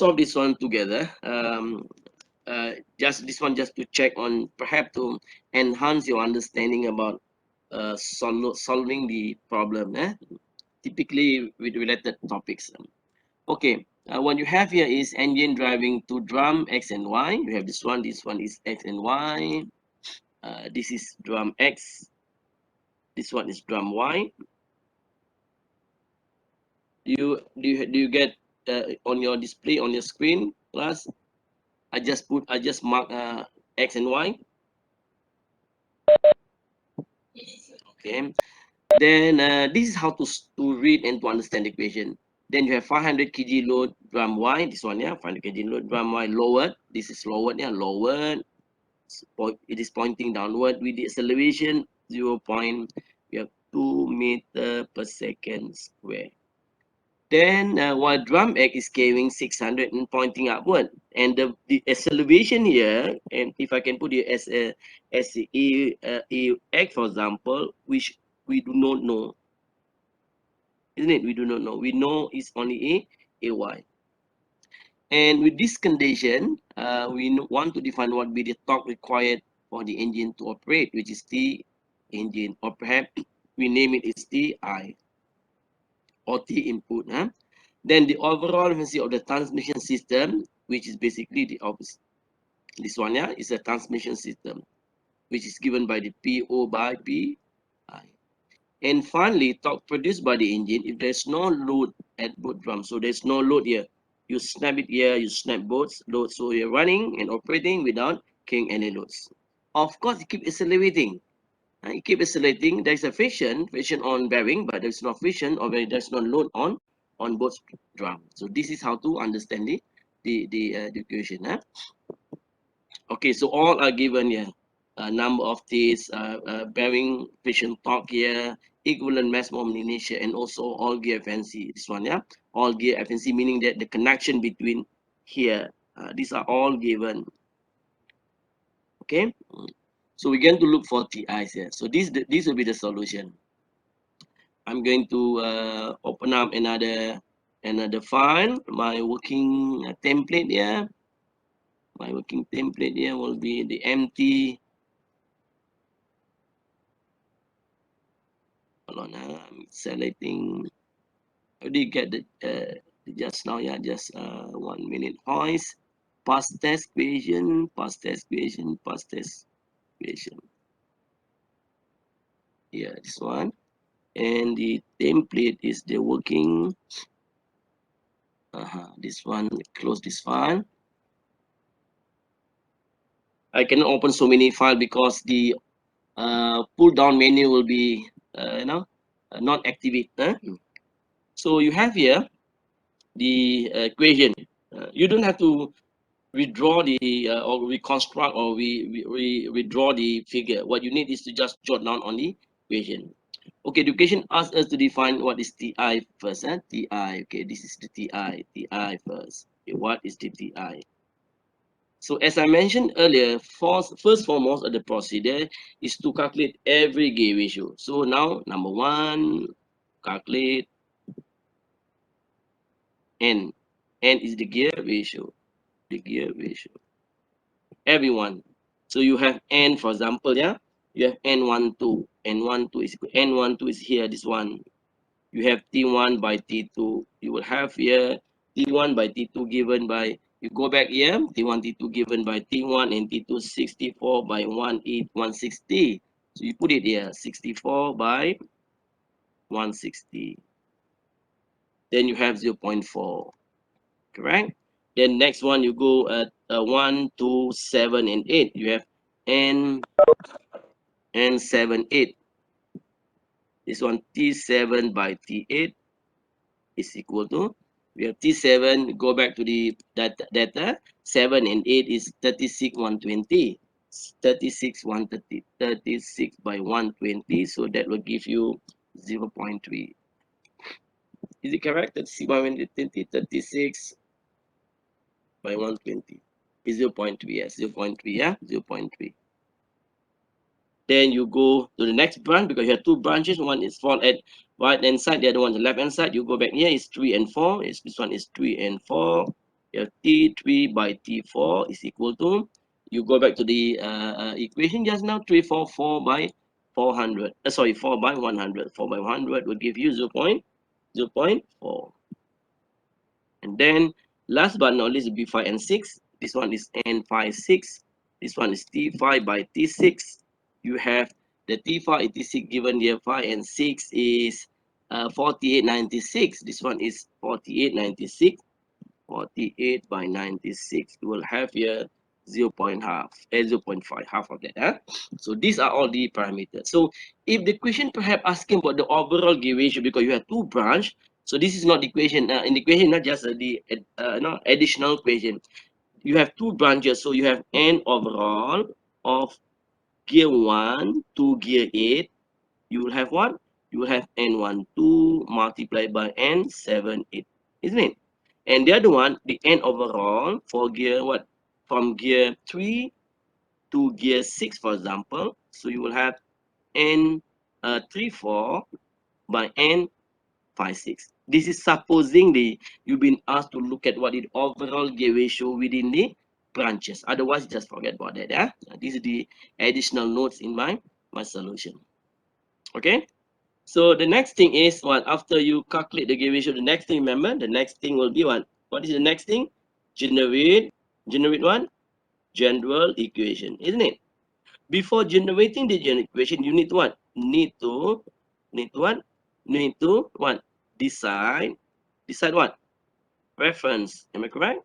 solve this one together. Just this one, just to check on, perhaps to enhance your understanding about solving the problem. Typically with related topics. Okay, what you have here is engine driving to drum X and Y. You have this one is X and Y. This is drum X. This one is drum Y. Do you get on your display on your screen, class? I just mark X and Y. Okay. Then this is how to read and to understand the equation. Then you have 500 kg load drum Y. This one, yeah, 500 kg load drum Y lowered. This is lowered, yeah, lowered. It is pointing downward with the acceleration 0. We have 2 meter per second square. Then while drum X is carrying 600 and pointing upward, and the acceleration here, and if I can put it as a X, for example, which we do not know, isn't it? We do not know. We know it's only a Y. And with this condition, we want to define what be the torque required for the engine to operate, which is T engine, or perhaps we name it as TI or T input. Then the overall efficiency of the transmission system, which is basically the opposite. This one, yeah, is a transmission system, which is given by the PO by PI. And finally, torque produced by the engine if there's no load at both drums. So there's no load here. You snap it here, you snap both loads. So you're running and operating without carrying any loads. Of course, you keep accelerating. You keep accelerating. There's a friction on bearing, but there's no friction or there's no load on both drums. So this is how to understand the equation. Okay, so all are given here. Number of these bearing friction torque here, equivalent mass moment inertia, and also all gear efficiency. This one, yeah, all gear efficiency, meaning that the connection between here. These are all given. Okay, so we're going to look for TIs here. So this will be the solution. I'm going to open up another file. My working template here. My working template here will be the empty. Hold on, I'm selecting. Already get the just now, yeah, just 1 minute hoist, past test equation, past test equation, past test equation. Yeah, this one. And the template is the working. This one, close this file. I cannot open so many files because the pull down menu will be not activate. So you have here the equation. You don't have to redraw the or reconstruct or we withdraw the figure. What you need is to just jot down on the equation. Okay, the equation asks us to define what is TI first. TI. Okay, this is the TI. TI first. Okay, what is the TI? So as I mentioned earlier, first foremost of the procedure is to calculate every gear ratio. So now number one, calculate N. N is the gear ratio. The gear ratio. Everyone. So you have N, for example, yeah. You have N12. N12 is equal. N12 is here. This one. You have T1 by T2. You will have here T1 by T2 given by, you go back here, T1, T2 given by T1 and T2 64 by 160. So you put it here, 64 by 160. Then you have 0.4, correct? Then next one, you go at 1, 2, 7, and 8. You have N7, 8. This one, T7 by T8 is equal to, we have T7, go back to the data, 7 and 8 is 36, 120. 36, 130, 36 by 120, so that will give you 0.3. Is it correct? 36 by 120, 36 by 120 is 0.3, yes, 0.3, yeah, 0.3. Then you go to the next branch because you have two branches. One is fall at right hand side, the other one the left hand side. You go back here, it's 3 and 4. This one is 3 and 4. You have T3 by T4 is equal to, you go back to the equation just now, 344 by 400. Sorry, 4 by 100. 4 by 100 would give you 0 0.4. And then last but not least, B5 and 6. This one is N5, 6. This one is T5 by T6. You have the T5 and T6 given here, 5 and 6 is 4896. This one is 4896. 48 by 96. You will have here 0 0.5, half of that. Huh? So these are all the parameters. So if the question perhaps asking about the overall gear ratio, because you have two branch, so this is not the equation. In the equation, not just the no, additional equation. You have two branches, so you have n overall of gear 1 to gear 8. You will have what? You will have n12 multiplied by n78, isn't it? And the other one, the n overall for gear what? From gear 3 to gear 6, for example. So you will have n 34 by n 56. This is supposing you've been asked to look at what is overall gear ratio within the branches. Otherwise, just forget about that. Yeah? This is the additional notes in my solution. Okay. So the next thing is what? After you calculate the gear ratio, the next thing, remember, the next thing will be what? What is the next thing? Generate what? General equation, isn't it? Before generating the general equation, you need to what? Need to what? Need to what? Decide what? Reference. Am I correct?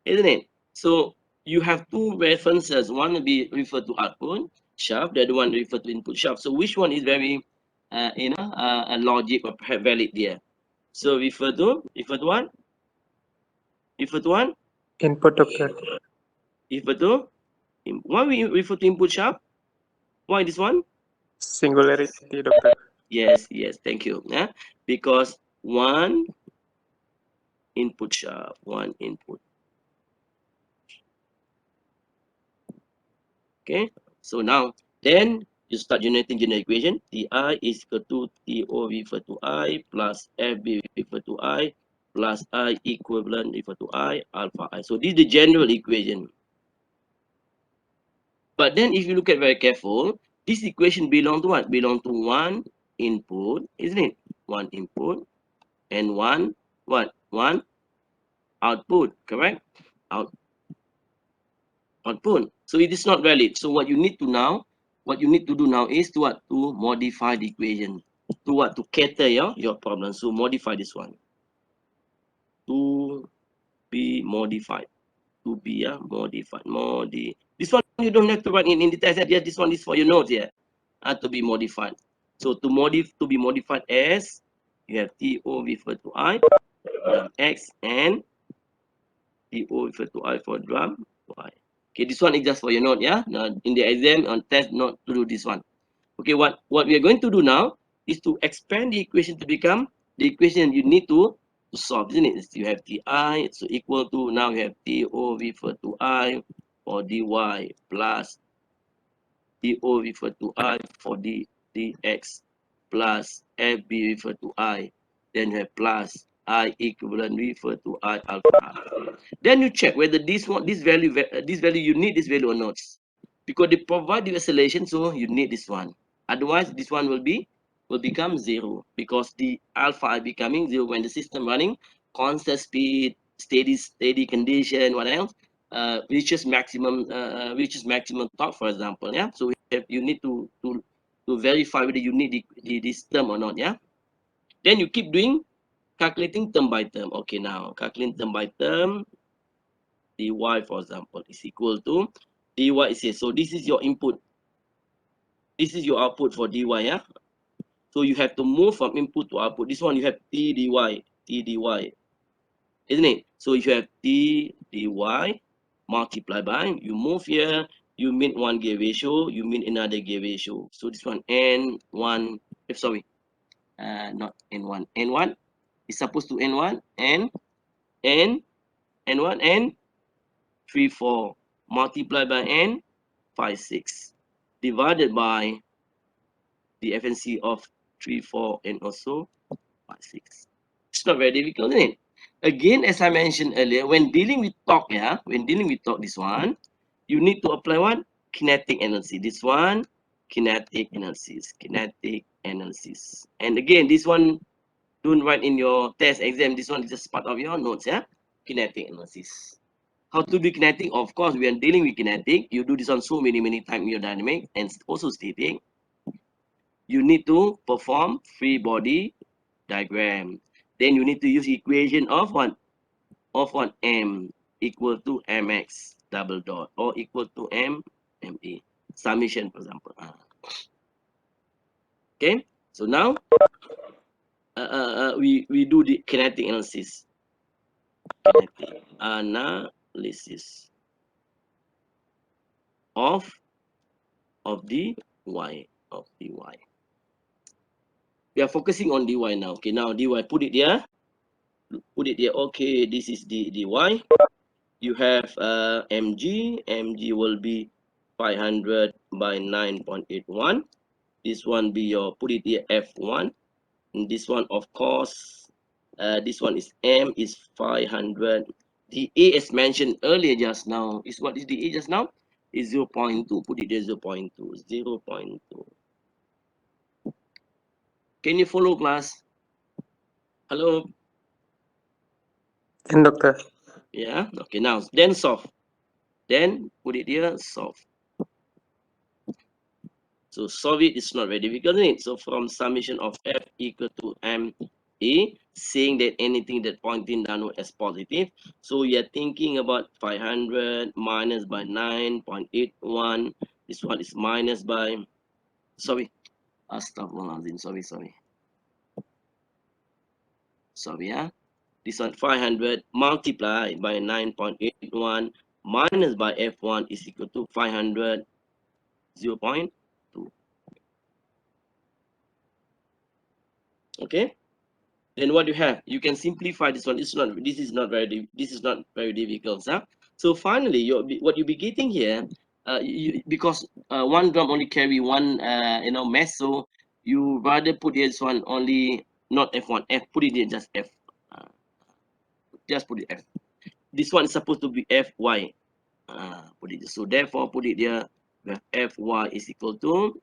Isn't it? So you have two references. One will be referred to output shaft, the other one referred to input shaft. So which one is very, a logic or perhaps valid there? So refer to what? Refer to what? Input, doctor. Refer to, why we refer to input shaft? Why this one? Singularity, doctor. Yes, thank you. Yeah, because one input shaft, one input. Okay, so now then you start generating general equation. Ti is equal to To refer to I plus Fb refer to I plus I equivalent refer to I alpha I. So this is the general equation. But then if you look at very careful, this equation belong to what? Belong to one input, isn't it? One input and one what? One output, correct? Output. So it is not valid. So what you need to do now is to what? To modify the equation. To what? To cater your problem. So modify this one. To be modified. To be modified. This one you don't have to write in the test. Yes, this one is for your notes here. To be modified. So to be modified as you have TO refer to I, X, and TO refer to I for drum Y. Okay, this one is just for your note, yeah. Now in the exam on test, not to do this one. Okay, what we are going to do now is to expand the equation to become the equation you need to solve, isn't it? You have Ti, so equal to, now you have To refer to I for dy plus To refer to I for dx plus Fb refer to I. Then you have plus I equivalent refer to I alpha. Then you check whether this value you need this value or not. Because they provide the acceleration, so you need this one. Otherwise, this one will become 0 because the alpha I becoming 0 when the system running constant speed, steady condition, what else? Reaches maximum torque, for example. Yeah. So you need to verify whether you need this term or not. Yeah. Then you keep doing calculating term by term. Okay, now calculating term by term. Dy, for example, is equal to dy is here. So this is your input. This is your output for dy. Yeah. So you have to move from input to output. This one you have t dy, isn't it? So if you have t dy multiply by, you move here, you mean one gear ratio, you mean another gear ratio. So this one n1, sorry, not n1, n1 is supposed to n1 and n1 and 3 4 multiplied by n 5 6 divided by the FNC of 3 4 and also 5 6. It's not very difficult, isn't it? again, as I mentioned earlier, when dealing with torque, this one, you need to apply what? Kinetic analysis. This one, kinetic analysis. And again, this one, don't write in your test exam. This one is just part of your notes, yeah? Kinetic analysis. How to do kinetic? Of course, we are dealing with kinetic. You do this on so many times in your dynamic and also static. You need to perform free body diagram. Then you need to use equation of what? Of what? M equal to mx double dot or equal to ma summation, for example. Okay, so now we do the kinetic analysis. Kinetic analysis of dy of dy. We are focusing on dy now. Okay, now dy, put it there. Put it there. Okay, this is the dy. You have mg will be 500 by 9.81. This one be your, put it here, f1. And this one, of course, this one is m is 500. The a as mentioned earlier just now is, what is the a just now? Is 0.2. Put it there, 0.2. 0.2. Can you follow, class? Hello? Then, doctor. Yeah, okay, now then solve. Then put it here, solve. So solve it is not very difficult, isn't it? So from summation of f equal to m a, saying that anything that pointing downward is positive. So we are thinking about 500 minus by 9.81. This one is minus by, sorry, astaghfirullahaladzim, sorry, yeah. This one 500 multiplied by 9.81 minus by f1 is equal to 500, 0.2. Okay, then what you have, you can simplify this one. This is not very difficult, huh? So finally, what you'll be getting here, because 1 gram only carry one mass, so you rather put this one only, not f1, put it there, just f, just put it f. This one is supposed to be fy. Put it, so therefore put it there, where fy is equal to